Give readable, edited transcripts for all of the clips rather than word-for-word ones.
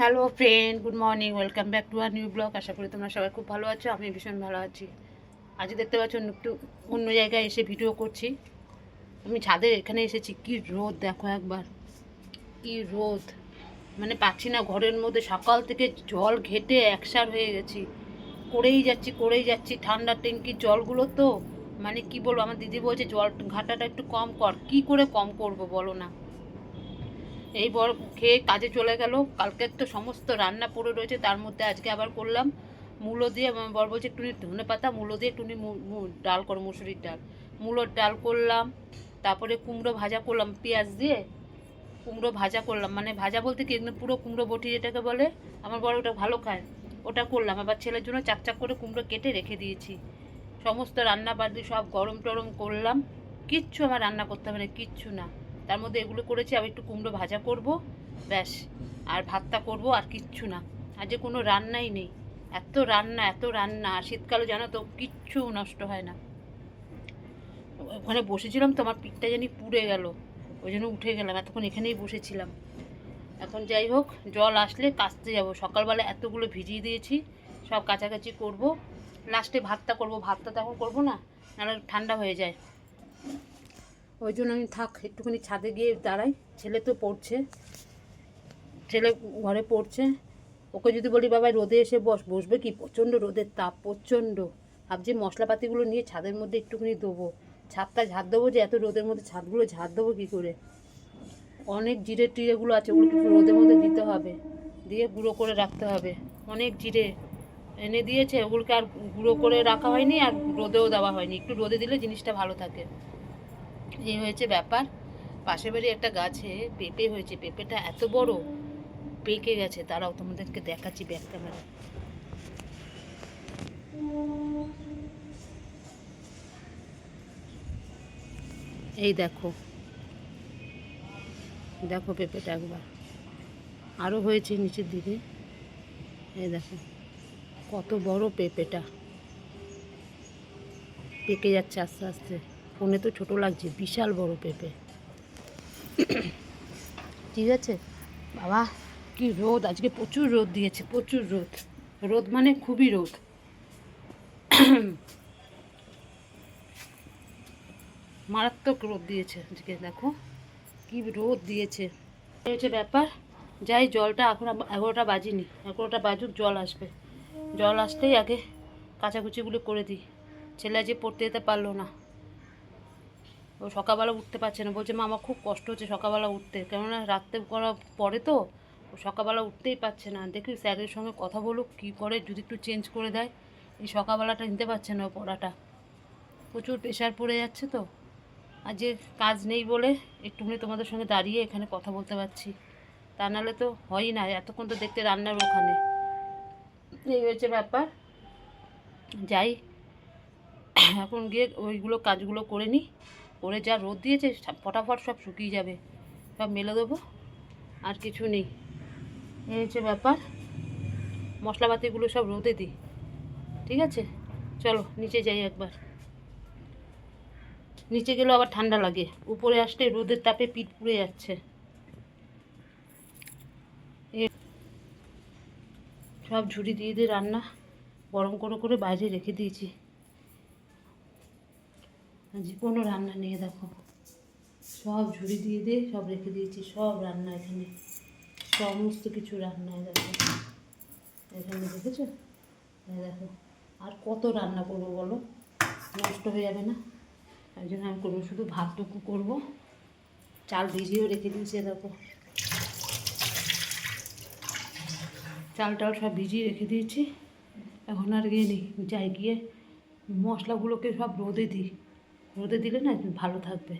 Hello friend, good morning, welcome back to our new blog. আশা করি তোমরা সবাই খুব ভালো আছো। আমি ভীষণ ভালো আছি। আজ দেখতে পাচ্ছ একটু অন্য জায়গায় এসে ভিডিও করছি। আমি ছাদের এখানে এসেছি। কি রোদ দেখো একবার, কি রোদ! মানে পাচ্ছি না ঘরের মধ্যে। সকাল থেকে জল ঘেটে একসার হয়ে গেছি, করেই যাচ্ছি। ঠান্ডা ট্যাঙ্কির জলগুলো তো মানে কি বলবো, আমার দিদি বলছে জল ঘাটাটা একটু কম কর। কি করে কম করব বলো না? এই বর খেয়ে কাজে চলে গেল। কালকে তো সমস্ত রান্না পড়ে রয়েছে, তার মধ্যে আজকে আবার করলাম মূলো দিয়ে। আমার বর বলছে একটুখানি ধনে পাতা মূলো দিয়ে একটুখানি ডাল করো, মুসুরির ডাল। মূলোর ডাল করলাম, তারপরে কুমড়ো ভাজা করলাম পেঁয়াজ দিয়ে। কুমড়ো ভাজা করলাম, মানে ভাজা বলতে কি পুরো কুমড়ো বটি যেটাকে বলে, আমার বর ওটা ভালো খায়। ওটা করলাম। আবার ছেলের জন্য চাকচাক করে কুমড়ো কেটে রেখে দিয়েছি। সমস্ত রান্না বাদি সব গরম টরম করলাম। কিচ্ছু আমার রান্না করতে হবে না, কিচ্ছু না। তার মধ্যে এগুলো করেছি, আবার একটু কুমড়ো ভাজা করব, ব্যাস। আর ভাতটা করব, আর কিচ্ছু না। আজকে কোনো রান্নাই নেই। এত রান্না, আর শীতকালে জানো তো কিচ্ছু নষ্ট হয় না। ওখানে বসেছিলাম তো আমার পিঠটা জানি পুড়ে গেল, ওই জন্য উঠে গেলাম। এতক্ষণ এখানেই বসেছিলাম। এখন যাই হোক, জল আসলে কাচতে যাব। সকালবেলা এতগুলো ভিজিয়ে দিয়েছি, সব কাচাকাচি করব। লাস্টে ভাতটা করব। ভাতটা তো এখন করবো না, নাহলে ঠান্ডা হয়ে যায়। ওই জন্য আমি থাক একটুখানি ছাদে গিয়ে দাঁড়াই। ছেলে তো পড়ছে, ছেলে ঘরে পড়ছে। ওকে যদি বলি বাবা রোদে এসে বসবে কি? প্রচণ্ড রোদের তাপ, প্রচণ্ড। ভাবছি মশলাপাতিগুলো নিয়ে ছাদের মধ্যে একটুখানি দেবো। ছাদটা ঝাড় দেবো, যে এত রোদের মধ্যে ছাদগুলো ঝাড় দেবো কী করে? অনেক জিরে টিরেগুলো আছে, ওগুলো একটু রোদের মধ্যে দিতে হবে, দিয়ে গুঁড়ো করে রাখতে হবে। অনেক জিরে এনে দিয়েছে, ওগুলোকে আর গুঁড়ো করে রাখা হয়নি, আর রোদেও দেওয়া হয়নি। একটু রোদে দিলে জিনিসটা ভালো থাকে। এই হয়েছে ব্যাপার। পাশের বাড়ি একটা গাছে পেঁপে হয়েছে। পেঁপেটা এত বড়, পেকে গেছে। তারাও তোমাদেরকে দেখাচ্ছি ব্যাক ক্যামেরা। এই দেখো, দেখো পেঁপেটা একবার। আরও হয়েছে নিচের দিকে। এই দেখো কত বড় পেঁপেটা, পেকে যাচ্ছে আস্তে আস্তে। ফোনে তো ছোট লাগছে, বিশাল বড় পেঁপে। ঠিক আছে বাবা, কি রোদ আজকে! প্রচুর রোদ দিয়েছে, প্রচুর রোদ। রোদ মানে খুবই রোদ। মারাত্মক রোদ দিয়েছে আজকে, দেখো কি রোদ দিয়েছে। এই হচ্ছে ব্যাপার। যাই, জলটা এখন 11টা বাজিনি, 11টা বাজুক, জল আসবে। জল আসলেই আগে কাচাকুচিগুলো করে দিই। ছেলে আজকে পড়তে যেতে পারলো না। ও সকালবেলা উঠতে পারছে না, বলছে মা আমার খুব কষ্ট হচ্ছে সকালবেলা উঠতে, কেননা রাত্রে করা পরে তো। ও সকালবেলা উঠতেই পারছে না। দেখি স্যারের সঙ্গে কথা বলুক, কী করে, যদি একটু চেঞ্জ করে দেয়। এই সকালবেলাটা নিতে পারছে না ও পড়াটা, প্রচুর প্রেশার পড়ে যাচ্ছে তো। আর যে কাজ নেই বলে একটুখানি তোমাদের সঙ্গে দাঁড়িয়ে এখানে কথা বলতে পারছি, তা নাহলে তো হয়ই না। এতক্ষণ তো দেখতে রান্নার ওখানে। এই হয়েছে ব্যাপার। যাই, এখন গিয়ে ওইগুলো কাজগুলো করে নিই। করে যা রোদ দিয়েছে ফটাফট সব শুকিয়ে যাবে, সব মেলে দেবো, আর কিছু নেই। এই হচ্ছে ব্যাপার। মশলাপাতিগুলো সব রোদে দিই। ঠিক আছে, চলো নিচে যাই একবার। নিচে গেলেও আবার ঠান্ডা লাগে, উপরে আসলে রোদের তাপে পিঠ পুড়ে যাচ্ছে। সব ঝুড়ি দিয়ে দিয়ে রান্না গরম করে করে বাইরে রেখে দিয়েছি। আজ কোনো রান্না নেই, দেখো সব ঝুড়ি দিয়ে দিয়ে সব রেখে দিয়েছি। সব রান্না এখানে, সমস্ত কিছু রান্নায় দেখো এখানে, দেখেছো? দেখো আর কত রান্না করবো বলো, নষ্ট হয়ে যাবে না? তাই জন্য আমি করবো, শুধু ভাতটুকু করবো। চাল ভিজিয়েও রেখে দিয়েছি, দেখো চাল টাল সব ভিজিয়ে রেখে দিয়েছি। এখন আর গিয়ে নেই, যাই গিয়ে মশলাগুলোকে সব রোদে দিই। রোদে দিলে না ভালো থাকবে।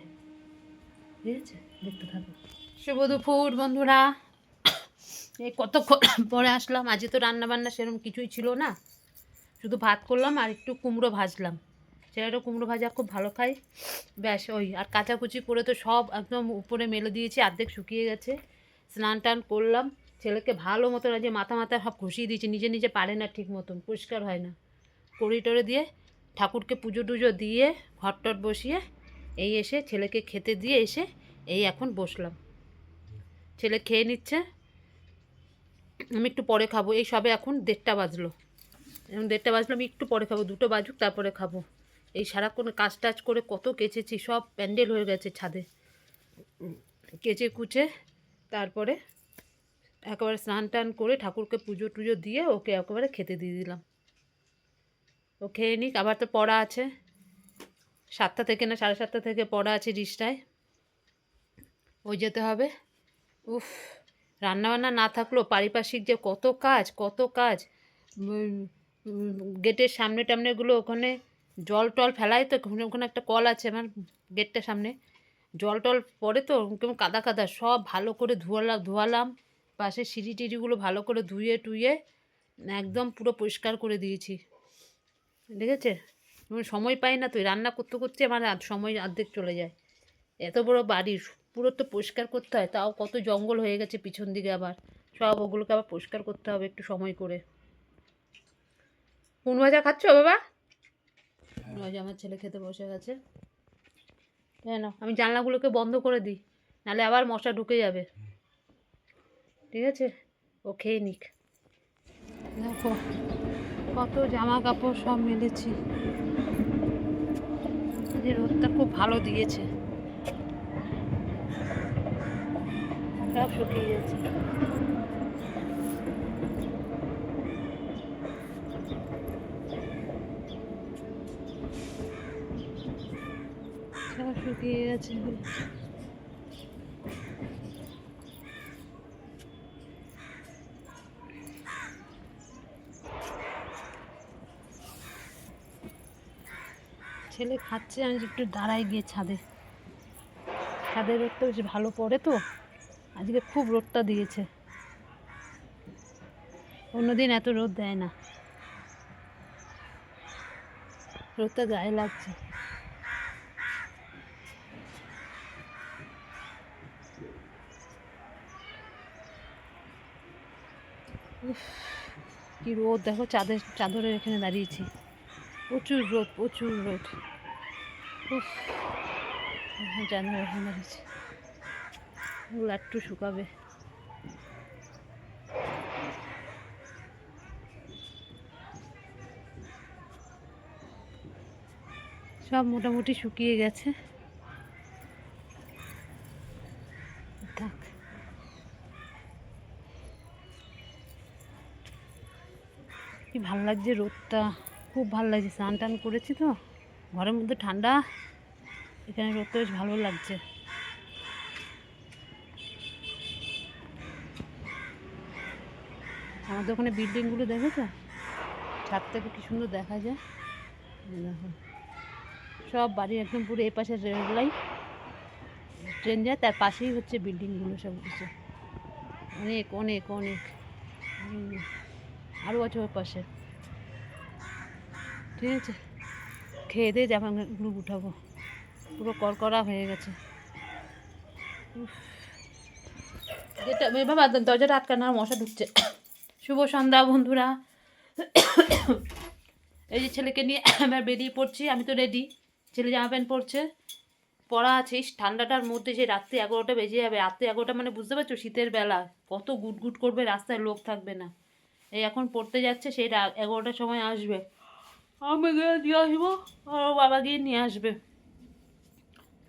ঠিক আছে, দেখতে থাকো। শুভ দুপুর বন্ধুরা। এই কতক্ষণ পরে আসলাম। আজকে তো রান্নাবান্না সেরকম কিছুই ছিল না, শুধু ভাত করলাম আর একটু কুমড়ো ভাজলাম। ছেলেটা কুমড়ো ভাজা খুব ভালো খাই, ব্যাস ওই। আর কাচাকুচি করে তো সব একদম উপরে মেলে দিয়েছি, অর্ধেক শুকিয়ে গেছে। স্নান টান করলাম, ছেলেকে ভালো মতন আজকে মাথা মাথা সব ঘষিয়ে দিয়েছি। নিজে নিজে পারে না ঠিক মতন, পরিষ্কার হয় না। করিডোরে দিয়ে ঠাকুরকে পুজো টুজো দিয়ে ঘর টর বসিয়ে এই এসে ছেলেকে খেতে দিয়ে এসে এই এখন বসলাম। ছেলে খেয়ে নিচ্ছে। আমি একটু পরে খাবো, এই সবে এখন 1:30 বাজলো, এখন 1:30 বাজলো, আমি একটু পরে খাবো, 2টো বাজুক তারপরে খাবো। এই সারাক্ষণ কাজ টাজ করে কত কেচেছি, সব প্যান্ডেল হয়ে গেছে ছাদে, কেচে কুচে তারপরে একেবারে স্নান টান করে ঠাকুরকে পুজো টুজো দিয়ে ওকে একেবারে খেতে দিয়ে দিলাম। ও খেয়ে নিক, আবার তো পড়া আছে 7টা থেকে না 7:30 থেকে পড়া আছে রিষ্টায়, ওই যেতে হবে। উফ, রান্নাবান্না না থাকলেও পারিপার্শ্বিক যে কত কাজ কত কাজ। গেটের সামনে টামনেগুলো ওখানে জল টল ফেলায় তো, ওখানে একটা কল আছে আমার গেটটার সামনে, জল টল পড়ে তো কেমন কাদা কাদা, সব ভালো করে ধোয়ালাম, পাশে সিঁড়ি টিড়িগুলো ভালো করে ধুয়ে টুয়ে একদম পুরো পরিষ্কার করে দিয়েছি। ঠিক আছে, সময় পাই না তো, রান্না করতে করতে আমার সময় অর্ধেক চলে যায়। এত বড় বাড়ির পুরো তো পরিষ্কার করতে হয়, তাও কত জঙ্গল হয়ে গেছে পিছন দিকে, আবার সব ওগুলোকে আবার পরিষ্কার করতে হবে একটু সময় করে। কোন ভাজা খাচ্ছ বাবা? ভাজা আমার ছেলে খেতে বসে গেছে। কেন আমি জানলাগুলোকে বন্ধ করে দিই, নাহলে আবার মশা ঢুকে যাবে। ঠিক আছে, ও খেয়ে নিক। দেখো কত জামা কাপড় সব মেলেছি, যে রোদটা খুব ভালো দিয়েছে, সব শুকিয়ে গেছে। সব শুকিয়ে গেছে। ছেলে খাচ্ছে, আমি একটু দাঁড়াই গিয়ে ছাদে, ছাদের রোদটা বেশ ভালো পড়ে তো, আজকে খুব রোদটা দিয়েছে, অন্যদিন এত রোদ দেয় না, রোদটা গায়ে লাগছে। কি রোদ দেখো, চাদরের এখানে দাঁড়িয়েছি, প্রচুর রোদ প্রচুর রোদ। চাদরের এখানে দাঁড়িয়েছি, ওগুলো একটু শুকাবে। সব মোটামুটি শুকিয়ে গেছে, থাক। কি ভাল লাগছে রোদটা, খুব ভাল লাগছে, স্নান টান করেছি তো, ঘরের মধ্যে ঠান্ডা, এখানে রোদটা বেশ ভালো লাগছে। আমাদের ওখানে বিল্ডিংগুলো দেখেছো, ছাদ থেকে কি সুন্দর দেখা যায়। দেখো সব বাড়ি একদম পুরো এই পাশে রেল লাইন, ট্রেন যায়, তার পাশেই হচ্ছে বিল্ডিংগুলো সব কিছু, অনেক অনেক অনেক আরও আছে ওর পাশে। ঠিক আছে, খেয়ে দিয়ে জামাগুলো উঠাবো, পুরো করকরা হয়ে গেছে। যেটা বাবা দরজাটা আটকানো, আর মশা ঢুকছে। শুভ সন্ধ্যা বন্ধুরা, এই যে ছেলেকে নিয়ে আমরা বেরিয়ে পড়ছি, আমি তো রেডি, ছেলে জামা প্যান্ট পরছে, পড়া আছে। ঠান্ডাটার মধ্যে যে রাত্রি 11টা বেজে যাবে, রাত্রি 11টা মানে বুঝতে পারছো, শীতের বেলা কত গুটগুট করবে, রাস্তায় লোক থাকবে না। এই এখন পড়তে যাচ্ছে, সেই 11টার সময় আসবে, আমি গিয়ে দিয়ে আসবো, আর বাবা গিয়ে নিয়ে আসবে।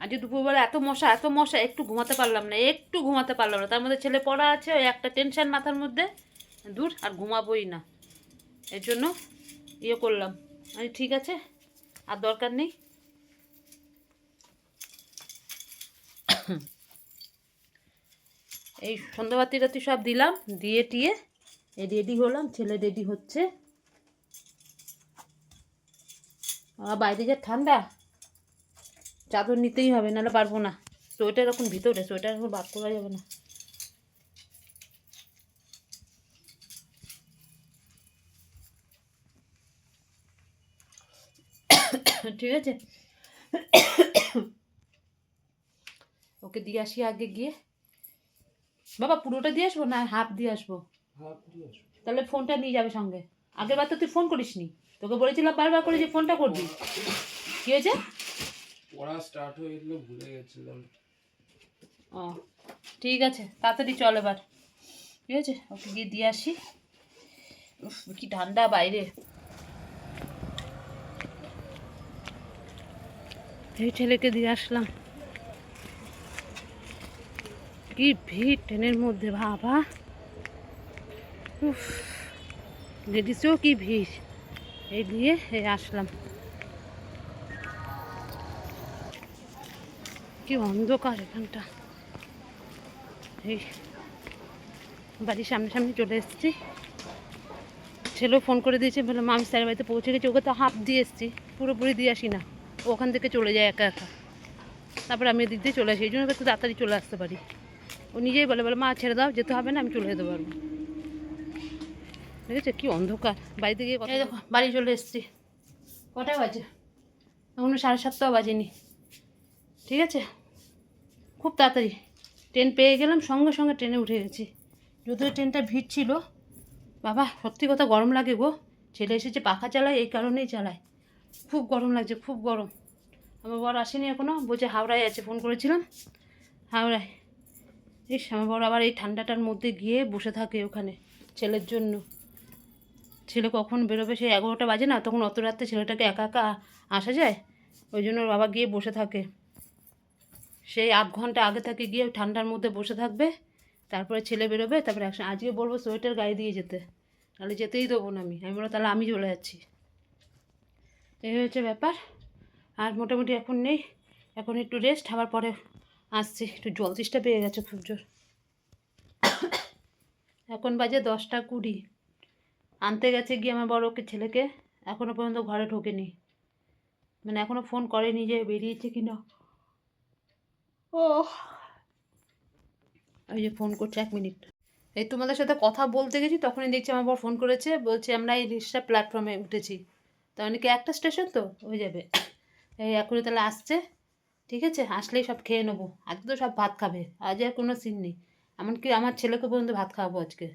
আজকে দুপুরবেলা এত মশা এত মশা, একটু ঘুমাতে পারলাম না, একটু ঘুমাতে পারলাম না, তার মধ্যে ছেলে পড়া আছে, ওই একটা টেনশন মাথার মধ্যে, দূর আর ঘুমাবোই না, এর জন্য ইয়ে করলাম। আমি ঠিক আছে, আর দরকার নেই। এই সন্ধ্যাবাতি রাতি সব দিলাম, দিয়ে টিয়ে এই রেডি হলাম, ছেলে রেডি হচ্ছে। বাইরে যা ঠান্ডা, চাদর নিতেই হবে, নাহলে পারবো না। সোয়েটার এখন ভিতরে, সোয়েটার এখন বার করা যাবে না। ঠিক আছে, ওকে দিয়ে আসি আগে গিয়ে। বাবা পুরোটা দিয়ে আসবো না হাফ দিয়ে আসবো? তাহলে ফোনটা নিয়ে যাবে সঙ্গে। আগের বার তো তুই ফোন করিস নি, তোকে বলেছিলাম বারবার করে যে ফোনটা করবি। কি হয়েছে? পড়া স্টার্ট হয়ে গেল, ভুলে গেছিলাম। ও ঠিক আছে, তাড়াতাড়ি চল এবার। ঠিক আছে, ওকে গিয়ে দিয়ে আসি। উফ, কি ঠান্ডা বাইরে। এই ছেলেকে দিয়ে আসলাম। কি ভিড় ট্রেনের মধ্যে বাবা, উফ, লেডিসেও কি ভিড়। এই দিয়ে এই আসলাম। কি অন্ধকার এখানটা। এই বাড়ির সামনে চলে এসেছি। ছেলেও ফোন করে দিয়েছে, বললাম আমি স্যারের বাড়িতে পৌঁছে গেছি। ওকে তো হাফ দিয়ে এসেছি, পুরোপুরি দিয়ে আসি না, ও ওখান থেকে চলে যায় একা একা। তারপরে আমি এদিক দিয়ে চলে আসি, এই জন্য একটু তাড়াতাড়ি চলে আসতে পারি। ও নিজেই বলে মা ছেড়ে দাও, যেতে হবে না, আমি চলে যেতে পারবো। ঠিক আছে, কী অন্ধকার বাড়িতে গিয়ে। এই দেখো বাড়ি চলে এসেছি। কটায় বাজে? এখনো 7:30টাও বাজেনি। ঠিক আছে, খুব তাড়াতাড়ি ট্রেন পেয়ে গেলাম, সঙ্গে সঙ্গে ট্রেনে উঠে গেছি। যদিও ট্রেনটা ভিড় ছিল। বাবা সত্যি কথা গরম লাগে গো। ছেলে এসেছে পাখা চালায়, এই কারণেই চালায়। খুব গরম লাগছে, খুব গরম। আমার বর আসেনি এখনও, বলছে হাওড়ায় আছে, ফোন করেছিলাম হাওড়ায়। ইস, আমার বর আবার এই ঠান্ডাটার মধ্যে গিয়ে বসে থাকে ওখানে ছেলের জন্য। ছেলে কখন বেরোবে, সেই 11টা বাজে না, তখন অত রাত্রে ছেলেটাকে একা একা আসা যায়? ওই জন্য ওর বাবা গিয়ে বসে থাকে। সেই 8 ঘন্টা আগে থেকে গিয়ে ঠান্ডার মধ্যে বসে থাকবে, তারপরে ছেলে বেরোবে, তারপরে একসঙ্গে। আজকে বলবো সোয়েটার গায়ে দিয়ে যেতে, তাহলে যেতেই দেবো না। আমি বলবো তাহলে আমি চলে যাচ্ছি। এই হচ্ছে ব্যাপার। আর মোটামুটি এখন নেই, এখন একটু রেস্ট, আবার পরে আসছি। একটু জল তেষ্টা পেয়ে গেছে খুব জোর। এখন বাজে 10টা 20। আনতে গেছে গিয়ে আমার বড় ওকে ছেলেকে, এখনও পর্যন্ত ঘরে ঢোকেনি। মানে এখনও ফোন করেনি যে বেরিয়েছে কি না। ও, ওই যে ফোন করছে, 1 মিনিট। এই তোমাদের সাথে কথা বলতে গেছি, তখনই দেখছি আমার বর ফোন করেছে, বলছে আমরা এই রিক্সা প্ল্যাটফর্মে উঠেছি। তার মানে কি একটা স্টেশন তো হয়ে যাবে। এই এখনই তাহলে আসছে। ঠিক আছে, আসলেই সব খেয়ে নেবো। আজকে তো সব ভাত খাবে, আজ আর কোনো সিন নেই। এমনকি আমার ছেলেকে পর্যন্ত ভাত খাওয়াবো আজকে।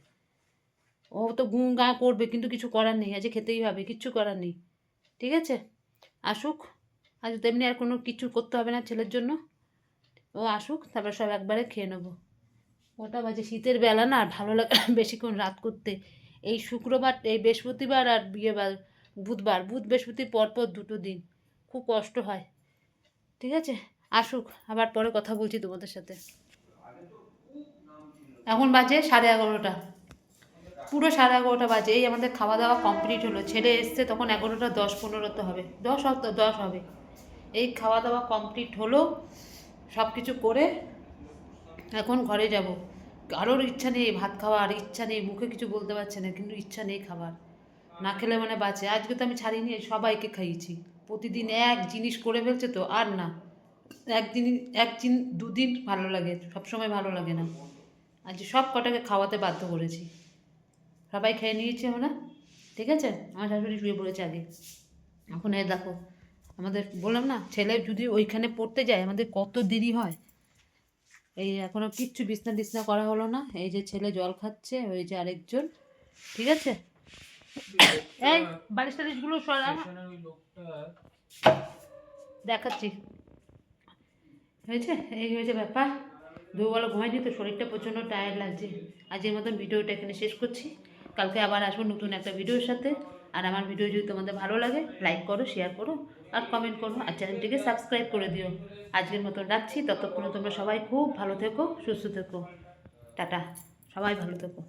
ও তো গুঁ গাঁ করবে, কিন্তু কিছু করার নেই, আজকে খেতেই হবে, কিচ্ছু করার নেই। ঠিক আছে, আসুক। আজ তেমনি আর কোনো কিছু করতে হবে না ছেলের জন্য। ও আসুক, তারপর সব একবারে খেয়ে নেবো। কটা বাজে, শীতের বেলা না আর ভালো লাগে না বেশিক্ষণ রাত করতে। এই শুক্রবার, এই বৃহস্পতিবার আর বিয়েবার বুধবার, বুধ বৃহস্পতি পরপর 2টো দিন খুব কষ্ট হয়। ঠিক আছে, আসুক, আবার পরে কথা বলছি তোমাদের সাথে। এখন বাজে 11:30, পুরো 11:30 বাজে। এই আমাদের খাওয়া দাওয়া কমপ্লিট হলো, ছেলে এসছে তখন 11:10-15 তো হবে, 10 হবে। এই খাওয়া দাওয়া কমপ্লিট হলো, সব কিছু করে এখন ঘরে যাব। কারোর ইচ্ছা নেই ভাত খাওয়ার, ইচ্ছা নেই, মুখে কিছু বলতে পারছে না, কিন্তু ইচ্ছা নেই খাবার। না খেলে মানে বাঁচে। আজকে তো আমি ছাড়িনি, সবাইকে খাইয়েছি। প্রতিদিন এক জিনিস করে ফেলছে তো আর না। একদিন, 2 দিন ভালো লাগে, সবসময় ভালো লাগে না। আজ সব কটাকে খাওয়াতে বাধ্য করেছি। সবাই খেয়ে নিয়েছি আমরা। ঠিক আছে, আমার শাশুড়ি শুয়ে পড়েছে আগে। এখন এই দেখো, আমাদের বললাম না, ছেলে যদি ওইখানে পড়তে যায় আমাদের কত দেরি হয়। এই এখনো কিচ্ছু বিছনা টিছনা করা হলো না। এই যে ছেলে জল খাচ্ছে, ওই যে আরেকজন। ঠিক আছে, এই বালিশ টালিশগুলো সরা, দেখাচ্ছি। হয়েছে, এই হয়েছে ব্যাপার। দুবেলা ঘুমাইনি তো, শরীরটা প্রচণ্ড টায়ার্ড লাগছে। আজকের মতন ভিডিওটা এখানে শেষ করছি। কালকে আবার আসবো নতুন একটা ভিডিওর সাথে। আর আমার ভিডিও যদি তোমাদের ভালো লাগে, লাইক করো, শেয়ার করো, আর কমেন্ট করো, আর চ্যানেলটিকে সাবস্ক্রাইব করে দিও। আজকের মতন রাখছি, ততক্ষণে তোমরা সবাই খুব ভালো থেকো, সুস্থ থেকো। টাটা, সবাই ভালো থেকো।